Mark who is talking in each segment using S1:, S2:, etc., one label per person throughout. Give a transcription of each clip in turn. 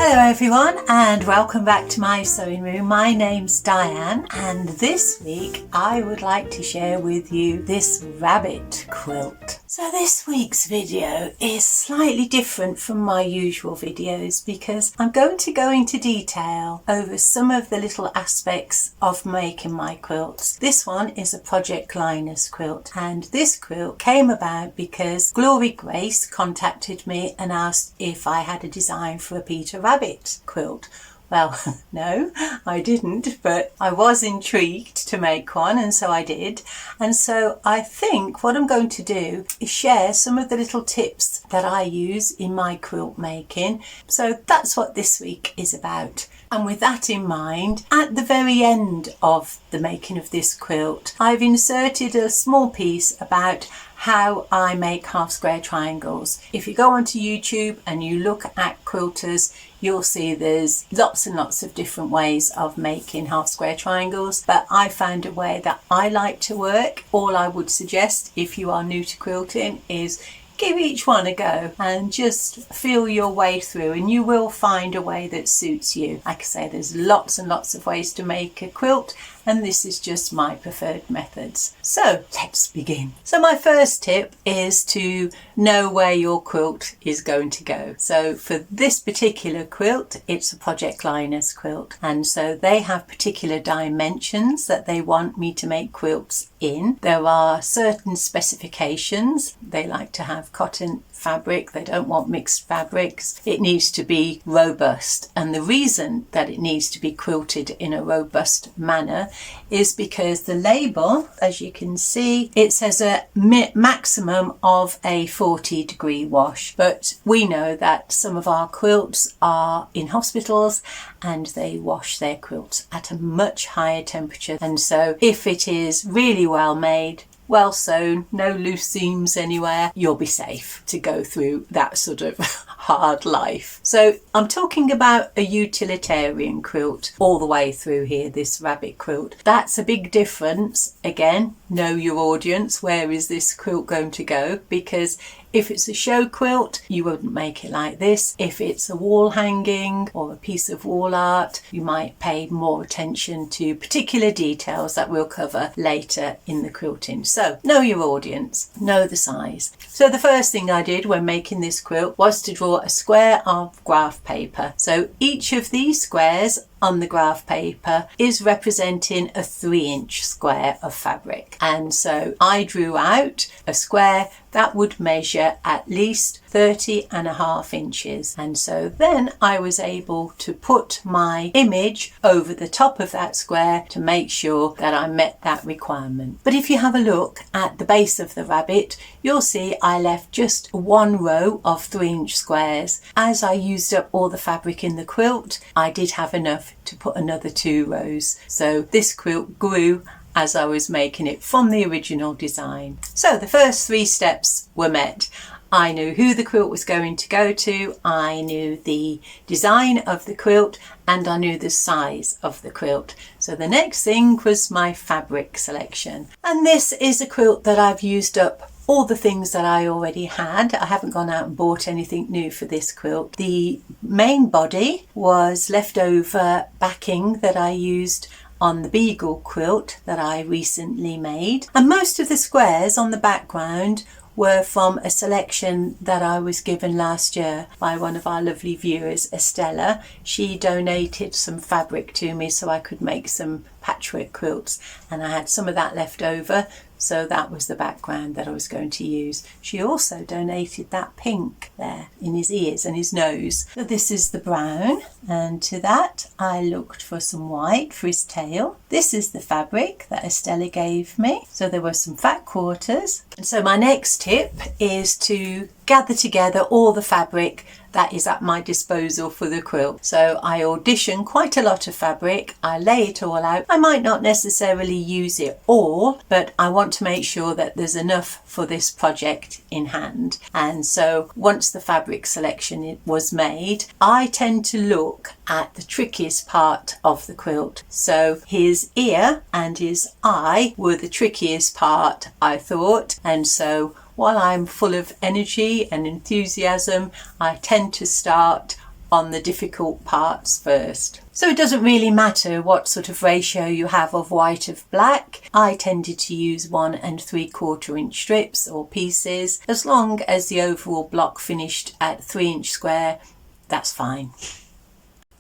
S1: Hello everyone and welcome back to my sewing room. My name's Diane and this week I would like to share with you this rabbit quilt. So this week's video is slightly different from my usual videos because I'm going to go into detail over some of the little aspects of making my quilts. This one is a Project Linus quilt and this quilt came about because Glory Grace contacted me and asked if I had a design for a Peter Rabbit quilt. Well, no, I didn't, but I was intrigued to make one and so I did. And so I think what I'm going to do is share some of the little tips that I use in my quilt making. So that's what this week is about. And with that in mind, at the very end of the making of this quilt, I've inserted a small piece about how I make half square triangles. If you go onto YouTube and you look at quilters, you'll see there's lots and lots of different ways of making half square triangles, but I found a way that I like to work. All I would suggest if you are new to quilting is give each one a go and just feel your way through and you will find a way that suits you. Like I say, there's lots and lots of ways to make a quilt and this is just my preferred methods. So let's begin. So my first tip is to know where your quilt is going to go. So for this particular quilt, it's a Project Linus quilt and so they have particular dimensions that they want me to make quilts in. There are certain specifications. They like to have cotton fabric, they don't want mixed fabrics. It needs to be robust, and the reason that it needs to be quilted in a robust manner is because the label, as you can see, it says a maximum of a 40-degree wash, but we know that some of our quilts are in hospitals and they wash their quilts at a much higher temperature, and so if it is really well made, well sewn, no loose seams anywhere, you'll be safe to go through that sort of hard life. So I'm talking about a utilitarian quilt all the way through here, this rabbit quilt. That's a big difference. Again, know your audience. Where is this quilt going to go? Because if it's a show quilt, you wouldn't make it like this. If it's a wall hanging or a piece of wall art, you might pay more attention to particular details that we'll cover later in the quilting. So know your audience, know the size. So the first thing I did when making this quilt was to draw a square of graph paper. So each of these squares on the graph paper is representing a 3-inch square of fabric, and so I drew out a square that would measure at least 30.5 inches, and so then I was able to put my image over the top of that square to make sure that I met that requirement. But if you have a look at the base of the rabbit, you'll see I left just one row of 3-inch squares. As I used up all the fabric in the quilt, I did have enough to put another 2 rows. So this quilt grew as I was making it from the original design. So the first 3 steps were met. I knew who the quilt was going to go to, I knew the design of the quilt, and I knew the size of the quilt. So the next thing was my fabric selection. And this is a quilt that I've used up all the things that I already had. I haven't gone out and bought anything new for this quilt. The main body was leftover backing that I used on the Beagle quilt that I recently made. And most of the squares on the background were from a selection that I was given last year by one of our lovely viewers, Estella. She donated some fabric to me so I could make some patchwork quilts, and I had some of that left over, so that was the background that I was going to use. She also donated that pink there in his ears and his nose. So this is the brown, and to that I looked for some white for his tail. This is the fabric that Estella gave me, so there were some fat quarters. And so my next tip is to gather together all the fabric that is at my disposal for the quilt. So I audition quite a lot of fabric, I lay it all out. I might not necessarily use it all, but I want to make sure that there's enough for this project in hand. And so once the fabric selection was made, I tend to look at the trickiest part of the quilt. So his ear and his eye were the trickiest part, I thought, and so while I'm full of energy and enthusiasm, I tend to start on the difficult parts first. So it doesn't really matter what sort of ratio you have of white of black. I tended to use 1 3/4 inch strips or pieces. As long as the overall block finished at 3-inch square, that's fine.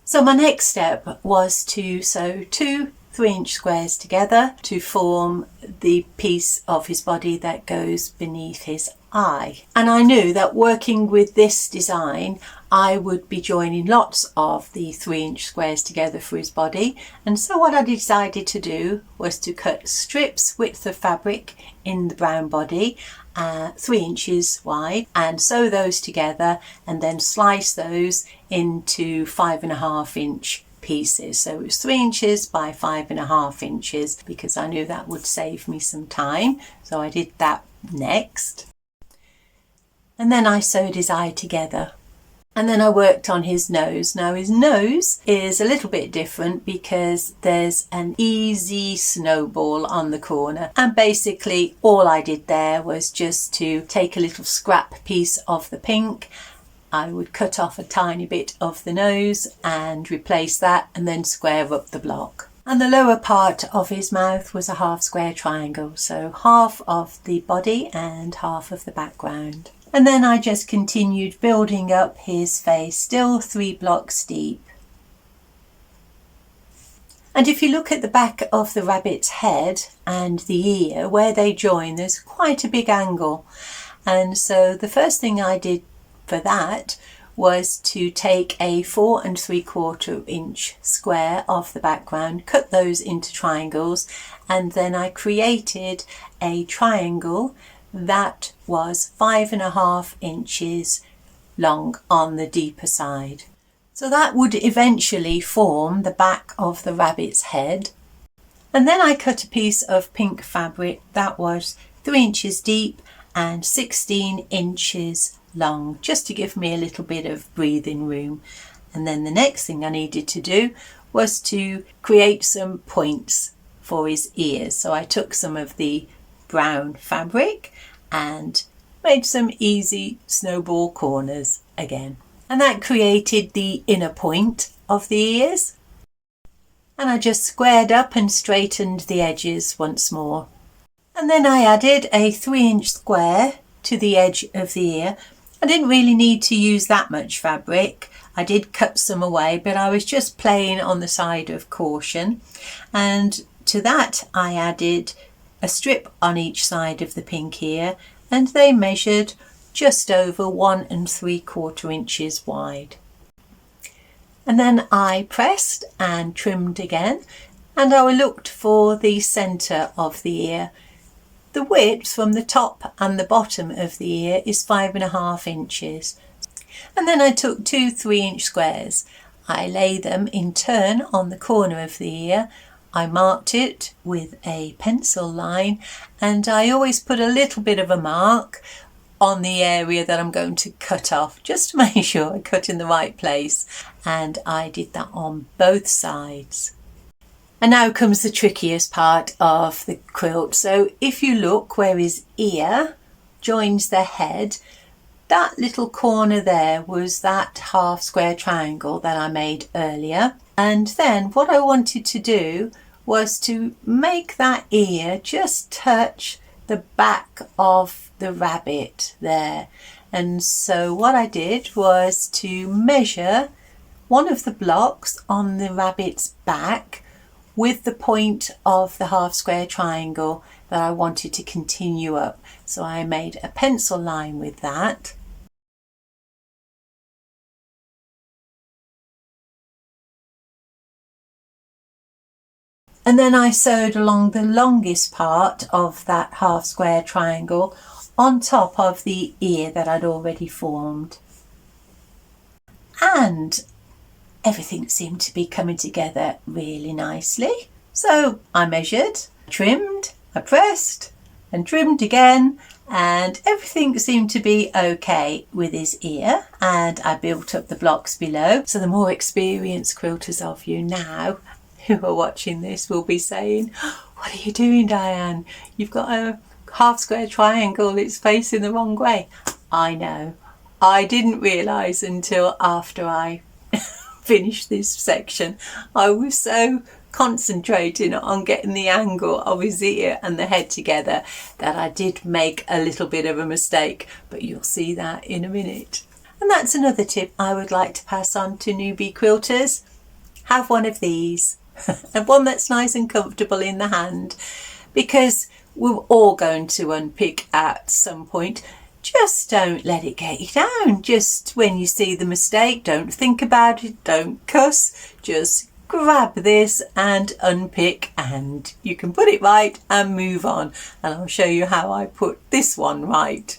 S1: So my next step was to sew 2 3-inch squares together to form the piece of his body that goes beneath his eye. And I knew that working with this design, I would be joining lots of the 3-inch squares together for his body. And so what I decided to do was to cut strips width of fabric in the brown body, 3 inches wide, and sew those together and then slice those into 5.5 inch pieces. So it was 3 inches by 5.5 inches because I knew that would save me some time. So I did that next. And then I sewed his eye together. And then I worked on his nose. Now his nose is a little bit different because there's an easy snowball on the corner. And basically all I did there was just to take a little scrap piece of the pink. I would cut off a tiny bit of the nose and replace that and then square up the block. And the lower part of his mouth was a half square triangle. So half of the body and half of the background. And then I just continued building up his face, still 3 blocks deep. And if you look at the back of the rabbit's head and the ear, where they join, there's quite a big angle. And so the first thing I did for that was to take a 4 3/4 inch square of the background, cut those into triangles, and then I created a triangle that was 5.5 inches long on the deeper side. So that would eventually form the back of the rabbit's head. And then I cut a piece of pink fabric that was 3 inches deep and 16 inches long, just to give me a little bit of breathing room. And then the next thing I needed to do was to create some points for his ears. So I took some of the brown fabric and made some easy snowball corners again. And that created the inner point of the ears. And I just squared up and straightened the edges once more. And then I added a 3-inch square to the edge of the ear. I didn't really need to use that much fabric. I did cut some away, but I was just playing on the side of caution. And to that I added a strip on each side of the pink ear, and they measured just over 1 3/4 inches wide. And then I pressed and trimmed again, and I looked for the centre of the ear. The width from the top and the bottom of the ear is 5.5 inches. And then I took 2 3-inch squares. I lay them in turn on the corner of the ear. I marked it with a pencil line, and I always put a little bit of a mark on the area that I'm going to cut off, just to make sure I cut in the right place. And I did that on both sides. And now comes the trickiest part of the quilt. So if you look where his ear joins the head, that little corner there was that half square triangle that I made earlier. And then what I wanted to do was to make that ear just touch the back of the rabbit there. And so what I did was to measure one of the blocks on the rabbit's back with the point of the half square triangle that I wanted to continue up. So I made a pencil line with that. And then I sewed along the longest part of that half square triangle on top of the ear that I'd already formed. And everything seemed to be coming together really nicely. So I measured, trimmed, I pressed and trimmed again, and everything seemed to be okay with his ear. And I built up the blocks below. So the more experienced quilters of you now who are watching this will be saying, "What are you doing, Diane? You've got a half square triangle, it's facing the wrong way." I know. I didn't realise until after I finish this section. I was so concentrating on getting the angle of his ear and the head together that I did make a little bit of a mistake, but you'll see that in a minute. And that's another tip I would like to pass on to newbie quilters. Have one of these and one that's nice and comfortable in the hand, because we're all going to unpick at some point. Just don't let it get you down. Just when you see the mistake, don't think about it, don't cuss, just grab this and unpick, and you can put it right and move on. And I'll show you how I put this one right.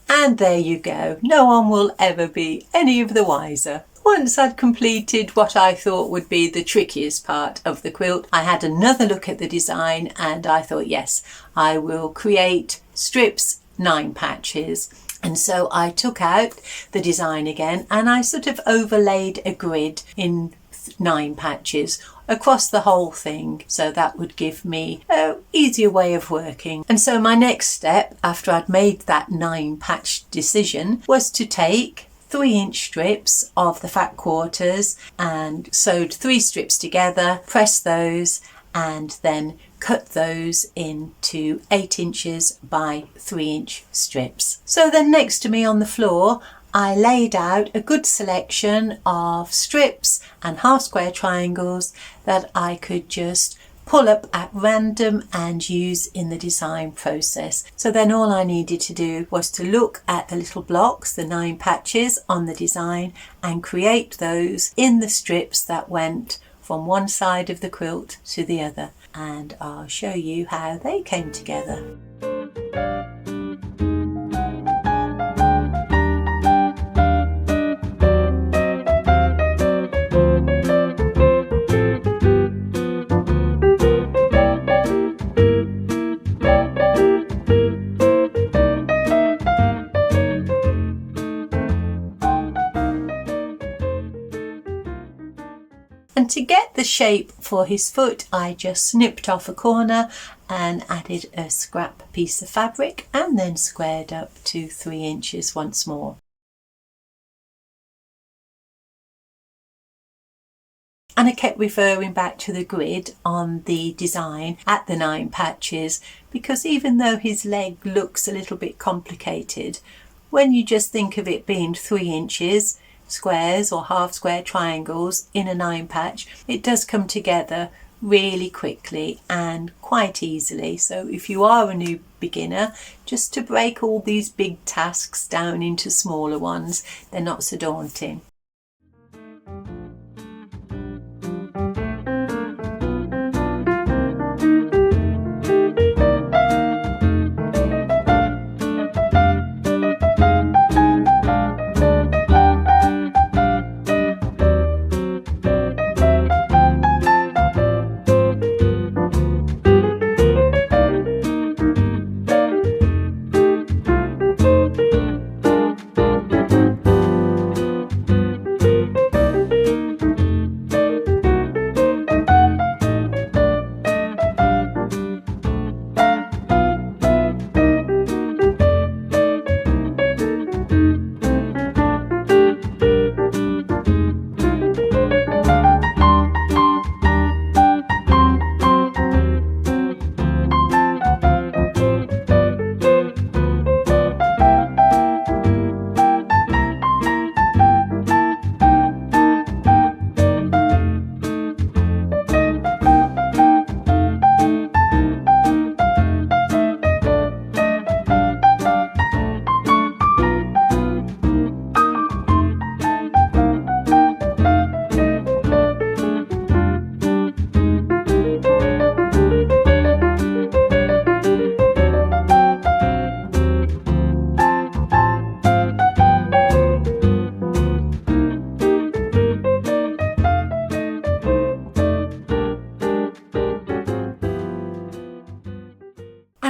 S1: And there you go, no one will ever be any of the wiser. Once I'd completed what I thought would be the trickiest part of the quilt, I had another look at the design and I thought, yes, I will create strips 9 patches. And so I took out the design again and I sort of overlaid a grid in 9 patches across the whole thing, so that would give me an easier way of working. And so my next step, after I'd made that 9 patch decision, was to take 3-inch strips of the fat quarters and sewed 3 strips together, press those and then cut those into 8 inches by 3-inch strips. So then next to me on the floor I laid out a good selection of strips and half square triangles that I could just pull up at random and use in the design process. So then all I needed to do was to look at the little blocks, the 9 patches on the design, and create those in the strips that went from one side of the quilt to the other. And I'll show you how they came together. And to get the shape for his foot, I just snipped off a corner and added a scrap piece of fabric and then squared up to 3 inches once more. And I kept referring back to the grid on the design at the 9 patches, because even though his leg looks a little bit complicated, when you just think of it being 3 inches, squares or half square triangles in a 9 patch, it does come together really quickly and quite easily. So if you are a new beginner, just to break all these big tasks down into smaller ones, they're not so daunting.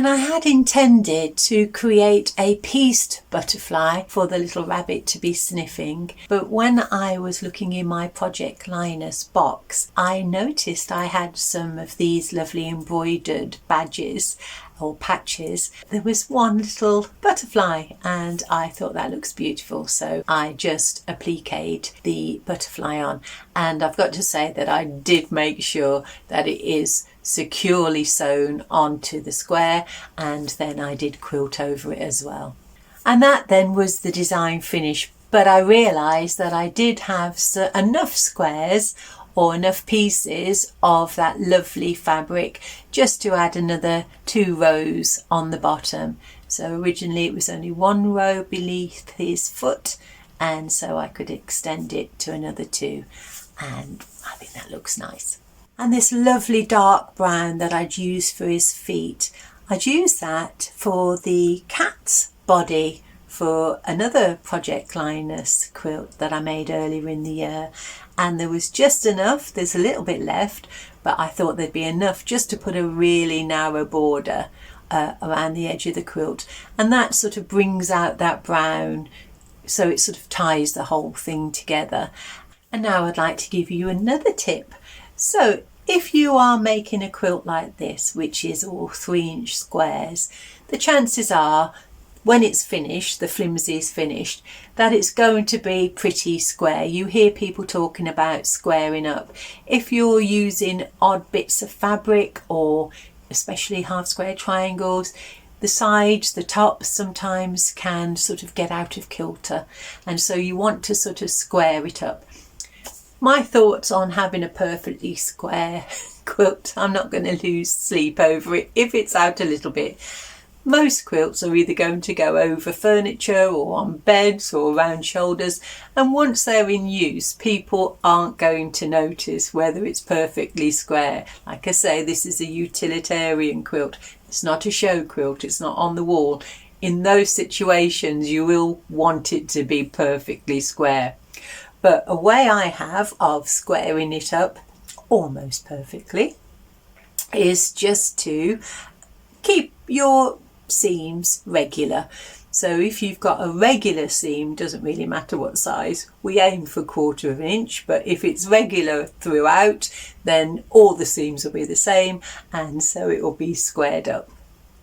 S1: And I had intended to create a pieced butterfly for the little rabbit to be sniffing, but when I was looking in my Project Linus box, I noticed I had some of these lovely embroidered badges or patches. There was one little butterfly and I thought that looks beautiful, so I just appliqued the butterfly on, and I've got to say that I did make sure that it is securely sewn onto the square, and then I did quilt over it as well. And that then was the design finish, but I realised that I did have enough squares or enough pieces of that lovely fabric just to add another 2 rows on the bottom. So originally it was only 1 row beneath his foot, and so I could extend it to another 2, and I think that looks nice. And this lovely dark brown that I'd used for his feet, I'd used that for the cat's body for another Project Linus quilt that I made earlier in the year, and there was just enough, there's a little bit left, but I thought there'd be enough just to put a really narrow border around the edge of the quilt, and that sort of brings out that brown, so it sort of ties the whole thing together. And now I'd like to give you another tip. So if you are making a quilt like this, which is all 3-inch squares, the chances are when it's finished, the flimsy is finished, that it's going to be pretty square. You hear people talking about squaring up. If you're using odd bits of fabric, or especially half square triangles, the sides, the tops sometimes can sort of get out of kilter, and so you want to sort of square it up. My thoughts on having a perfectly square quilt, I'm not going to lose sleep over it if it's out a little bit. Most quilts are either going to go over furniture or on beds or around shoulders, and once they're in use, people aren't going to notice whether it's perfectly square. Like I say, this is a utilitarian quilt. It's not a show quilt. It's not on the wall. In those situations, you will want it to be perfectly square. But a way I have of squaring it up almost perfectly is just to keep your seams regular. So if you've got a regular seam, doesn't really matter what size, we aim for 1/4 inch, but if it's regular throughout, then all the seams will be the same, and so it will be squared up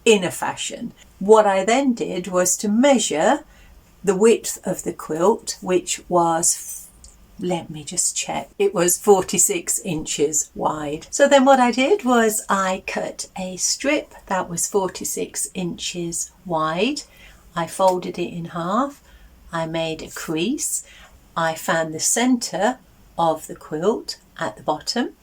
S1: in a fashion. What I then did was to measure the width of the quilt, which was, let me just check, it was 46 inches wide. So then what I did was I cut a strip that was 46 inches wide. I folded it in half. I made a crease. I found the center of the quilt at the bottom,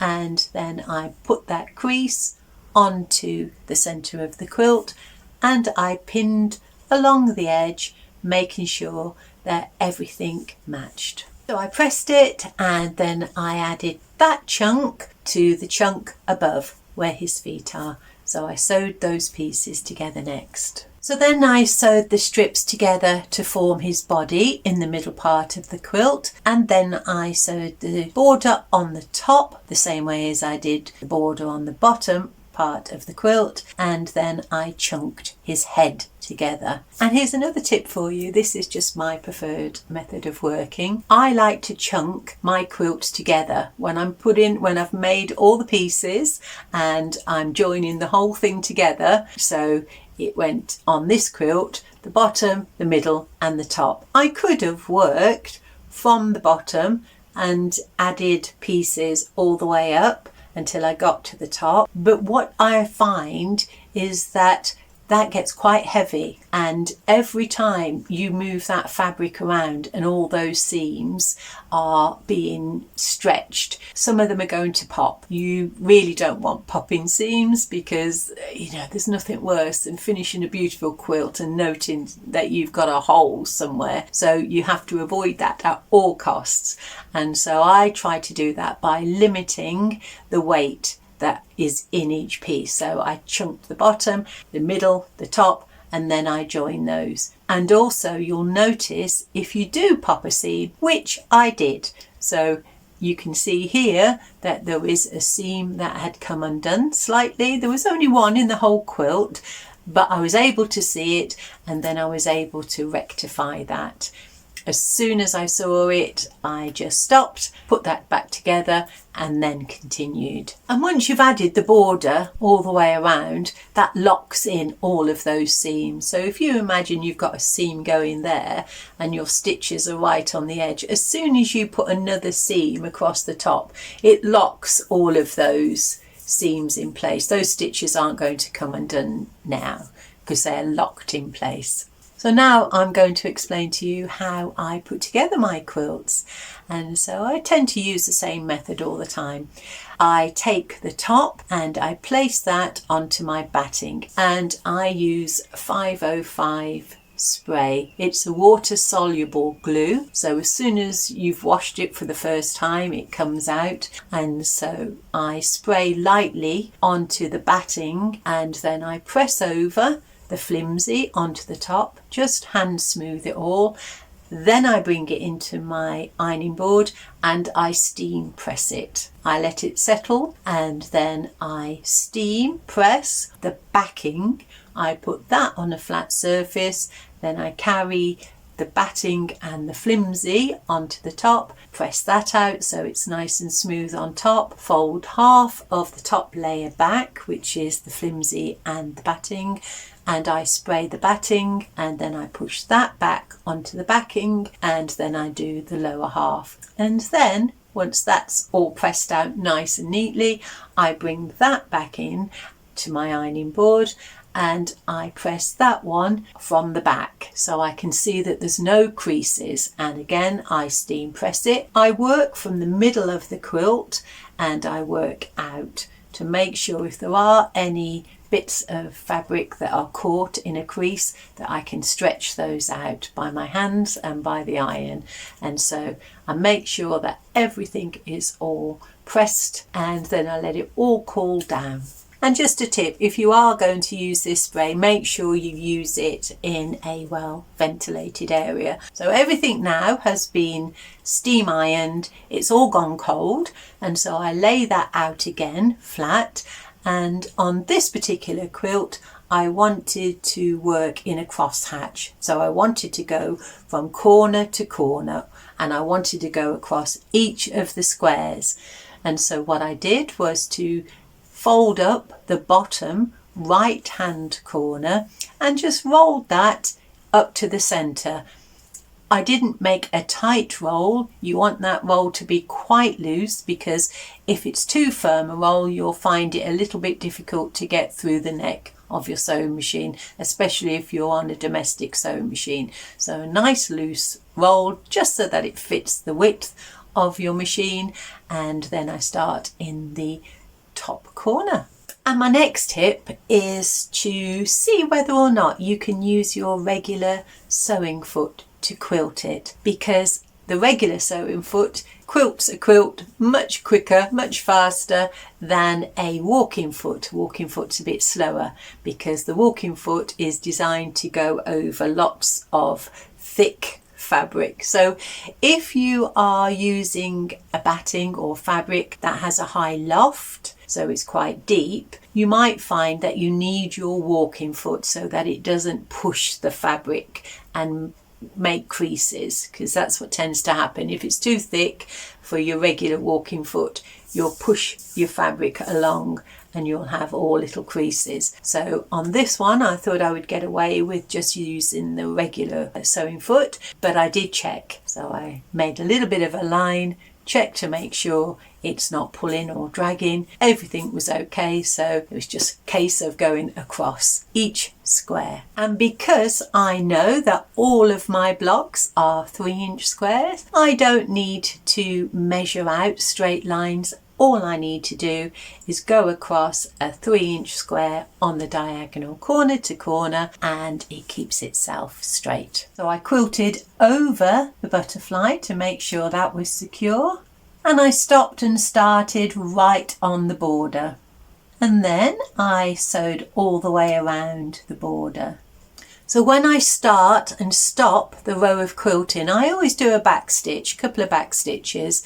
S1: and then I put that crease onto the center of the quilt, and I pinned along the edge, making sure that everything matched. So I pressed it, and then I added that chunk to the chunk above where his feet are. So I sewed those pieces together next. So then I sewed the strips together to form his body in the middle part of the quilt, and then I sewed the border on the top the same way as I did the border on the bottom part of the quilt, and then I chunked his head together. And here's another tip for you. This is just my preferred method of working. I like to chunk my quilts together when I've made all the pieces and I'm joining the whole thing together. So it went on this quilt, the bottom, the middle and the top. I could have worked from the bottom and added pieces all the way up until I got to the top, but what I find is that gets quite heavy, and every time you move that fabric around and all those seams are being stretched, some of them are going to pop. You really don't want popping seams, because there's nothing worse than finishing a beautiful quilt and noting that you've got a hole somewhere. So you have to avoid that at all costs, and so I try to do that by limiting the weight that is in each piece. So I chunked the bottom, the middle, the top, and then I join those. And also you'll notice if you do pop a seam, which I did. So You can see here that there is a seam that had come undone slightly. There was only one in the whole quilt, but I was able to see it, and then I was able to rectify that. As soon as I saw it, I just stopped, put that back together, and then continued. And once you've added the border all the way around, that locks in all of those seams. So if you imagine you've got a seam going there and your stitches are right on the edge, as soon as you put another seam across the top, it locks all of those seams in place. Those stitches aren't going to come undone now because they're locked in place. So now I'm going to explain to you how I put together my quilts. And so I tend to use the same method all the time. I take the top and I place that onto my batting, and I use 505 spray. It's a water soluble glue, so as soon as you've washed it for the first time it comes out, and so I spray lightly onto the batting and then I press over the flimsy onto the top, just hand smooth it all. Then I bring it into my ironing board and I steam press it. I let it settle and then I steam press the backing. I put that on a flat surface, then I carry the batting and the flimsy onto the top, press that out so it's nice and smooth on top, fold half of the top layer back, which is the flimsy and the batting, and I spray the batting, and then I push that back onto the backing, and then I do the lower half. And then once that's all pressed out nice and neatly, I bring that back in to my ironing board and I press that one from the back so I can see that there's no creases, and again I steam press it. I work from the middle of the quilt and I work out to make sure if there are any bits of fabric that are caught in a crease, that I can stretch those out by my hands and by the iron. And so I make sure that everything is all pressed, and then I let it all cool down. And just a tip, if you are going to use this spray, make sure you use it in a well ventilated area. So everything now has been steam ironed, it's all gone cold, and so I lay that out again flat. And on this particular quilt I wanted to work in a crosshatch, so I wanted to go from corner to corner and I wanted to go across each of the squares. And so what I did was to fold up the bottom right hand corner and just rolled that up to the centre. I didn't make a tight roll. You want that roll to be quite loose, because if it's too firm a roll you'll find it a little bit difficult to get through the neck of your sewing machine, especially if you're on a domestic sewing machine. So a nice loose roll just so that it fits the width of your machine, and then I start in the top corner. And my next tip is to see whether or not you can use your regular sewing foot to quilt it, because the regular sewing foot quilts a quilt much quicker, much faster than a walking foot. Walking foot's a bit slower because the walking foot is designed to go over lots of thick fabric. So if you are using a batting or fabric that has a high loft, so it's quite deep, you might find that you need your walking foot so that it doesn't push the fabric and make creases, because that's what tends to happen. If it's too thick for your regular walking foot, you'll push your fabric along and you'll have all little creases. So on this one I thought I would get away with just using the regular sewing foot, but I did check. So I made a little bit of a line, check to make sure it's not pulling or dragging. Everything was okay, so it was just a case of going across each square. And because I know that all of my blocks are 3-inch squares, I don't need to measure out straight lines. All I need to do is go across a 3-inch square on the diagonal corner to corner, and it keeps itself straight. So I quilted over the butterfly to make sure that was secure, and I stopped and started right on the border, and then I sewed all the way around the border. So when I start and stop the row of quilting, I always do a back stitch, a couple of back stitches.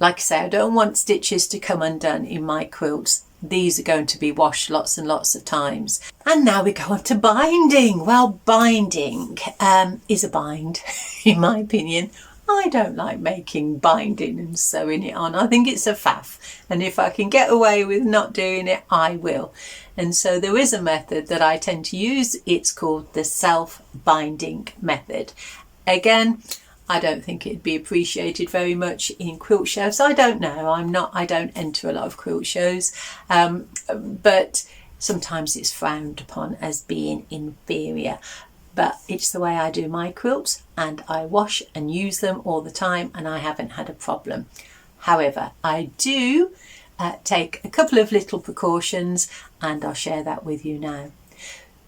S1: Like I say, I don't want stitches to come undone in my quilts. These are going to be washed lots and lots of times. And now we go on to binding. Well, binding is a bind, in my opinion. I don't like making binding and sewing it on. I think it's a faff. And if I can get away with not doing it, I will. And so there is a method that I tend to use. It's called the self-binding method. Again, I don't think it'd be appreciated very much in quilt shows. I don't know. I don't enter a lot of quilt shows. But sometimes it's frowned upon as being inferior. But it's the way I do my quilts, and I wash and use them all the time, and I haven't had a problem. However, I do take a couple of little precautions, and I'll share that with you now.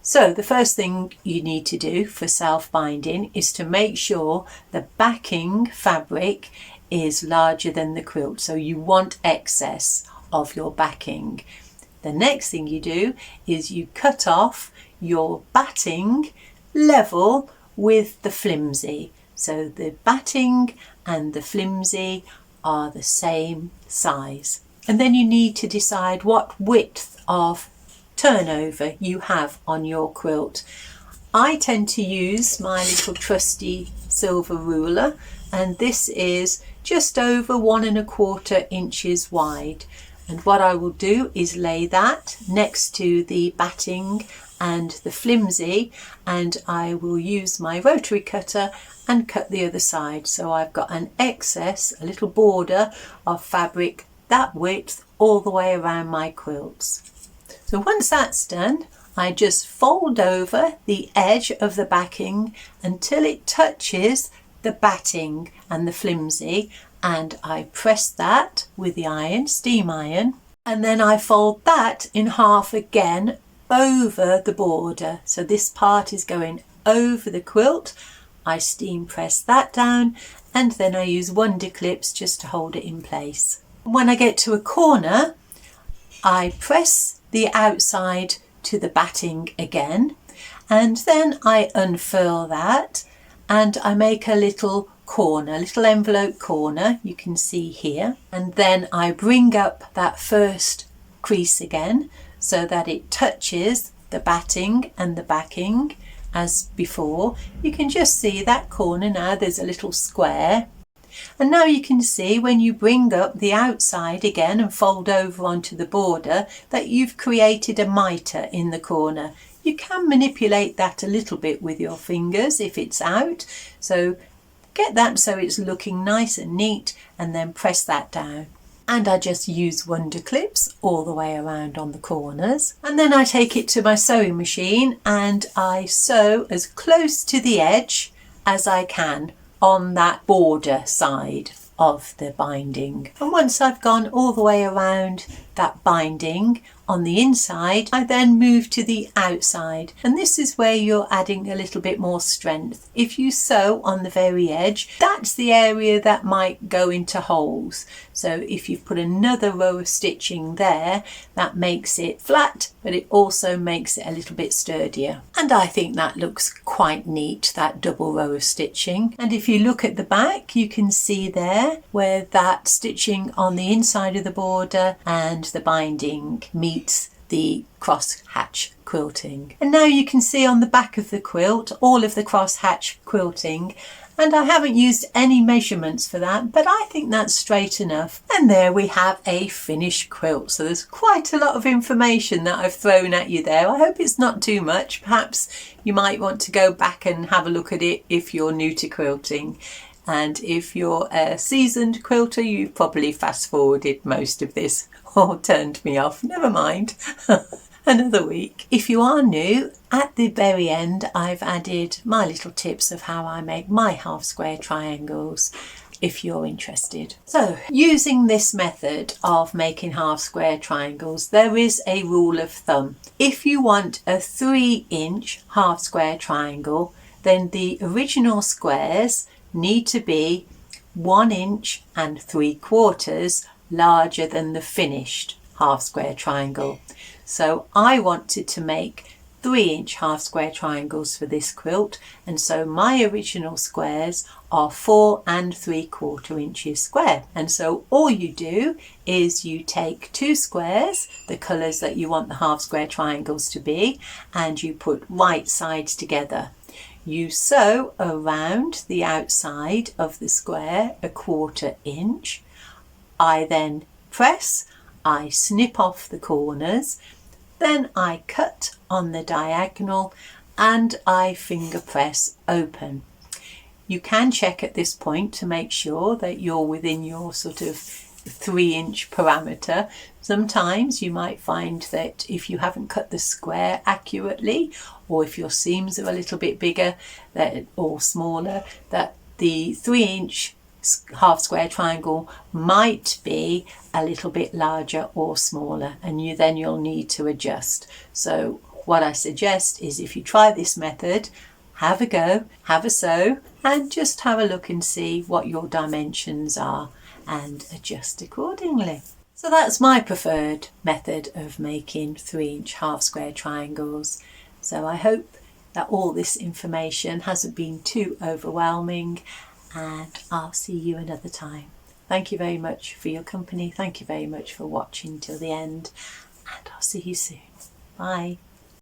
S1: So the first thing you need to do for self-binding is to make sure the backing fabric is larger than the quilt. So you want excess of your backing. The next thing you do is you cut off your batting level with the flimsy. So the batting and the flimsy are the same size. And then you need to decide what width of turnover you have on your quilt. I tend to use my little trusty silver ruler, and this is just over 1¼ inches wide. And what I will do is lay that next to the batting and the flimsy, and I will use my rotary cutter and cut the other side. So I've got an excess, a little border of fabric that width all the way around my quilts. So once that's done, I just fold over the edge of the backing until it touches the batting and the flimsy, and I press that with the iron, steam iron, and then I fold that in half again over the border. So this part is going over the quilt. I steam press that down, and then I use wonder clips just to hold it in place. When I get to a corner, I press the outside to the batting again, and then I unfurl that and I make a little corner, little envelope corner, you can see here, and then I bring up that first crease again so that it touches the batting and the backing as before. You can just see that corner now, there's a little square. And now you can see when you bring up the outside again and fold over onto the border that you've created a mitre in the corner. You can manipulate that a little bit with your fingers if it's out. So get that so it's looking nice and neat, and then press that down. And I just use wonder clips all the way around on the corners. And then I take it to my sewing machine and I sew as close to the edge as I can on that border side of the binding. And once I've gone all the way around that binding on the inside, I then move to the outside, and this is where you're adding a little bit more strength. If you sew on the very edge, that's the area that might go into holes. So if you've put another row of stitching there, that makes it flat, but it also makes it a little bit sturdier. And I think that looks quite neat, that double row of stitching. And if you look at the back, you can see there where that stitching on the inside of the border and the binding meets the cross hatch quilting. And now you can see on the back of the quilt all of the cross hatch quilting, and I haven't used any measurements for that, but I think that's straight enough. And there we have a finished quilt. So there's quite a lot of information that I've thrown at you there. I hope it's not too much. Perhaps you might want to go back and have a look at it if you're new to quilting. And if you're a seasoned quilter, you've probably fast forwarded most of this or turned me off. Never mind. Another week. If you are new, at the very end I've added my little tips of how I make my half square triangles if you're interested. So using this method of making half square triangles, there is a rule of thumb. If you want a 3-inch half square triangle, then the original squares need to be 1.75 inches larger than the finished half square triangle. So I wanted to make 3-inch half square triangles for this quilt, and so my original squares are 4 3/4 inches square. And so all you do is you take 2 squares, the colours that you want the half square triangles to be, and you put right sides together. You sew around the outside of the square 1/4 inch. I then press, I snip off the corners, then I cut on the diagonal and I finger press open. You can check at this point to make sure that you're within your sort of 3-inch parameter. Sometimes you might find that if you haven't cut the square accurately, or if your seams are a little bit bigger or smaller, that the 3-inch half square triangle might be a little bit larger or smaller, and you'll need to adjust. So what I suggest is, if you try this method, have a go, have a sew, and just have a look and see what your dimensions are and adjust accordingly. So that's my preferred method of making 3-inch half square triangles. So I hope that all this information hasn't been too overwhelming, and I'll see you another time. Thank you very much for your company. Thank you very much for watching till the end, and I'll see you soon. Bye.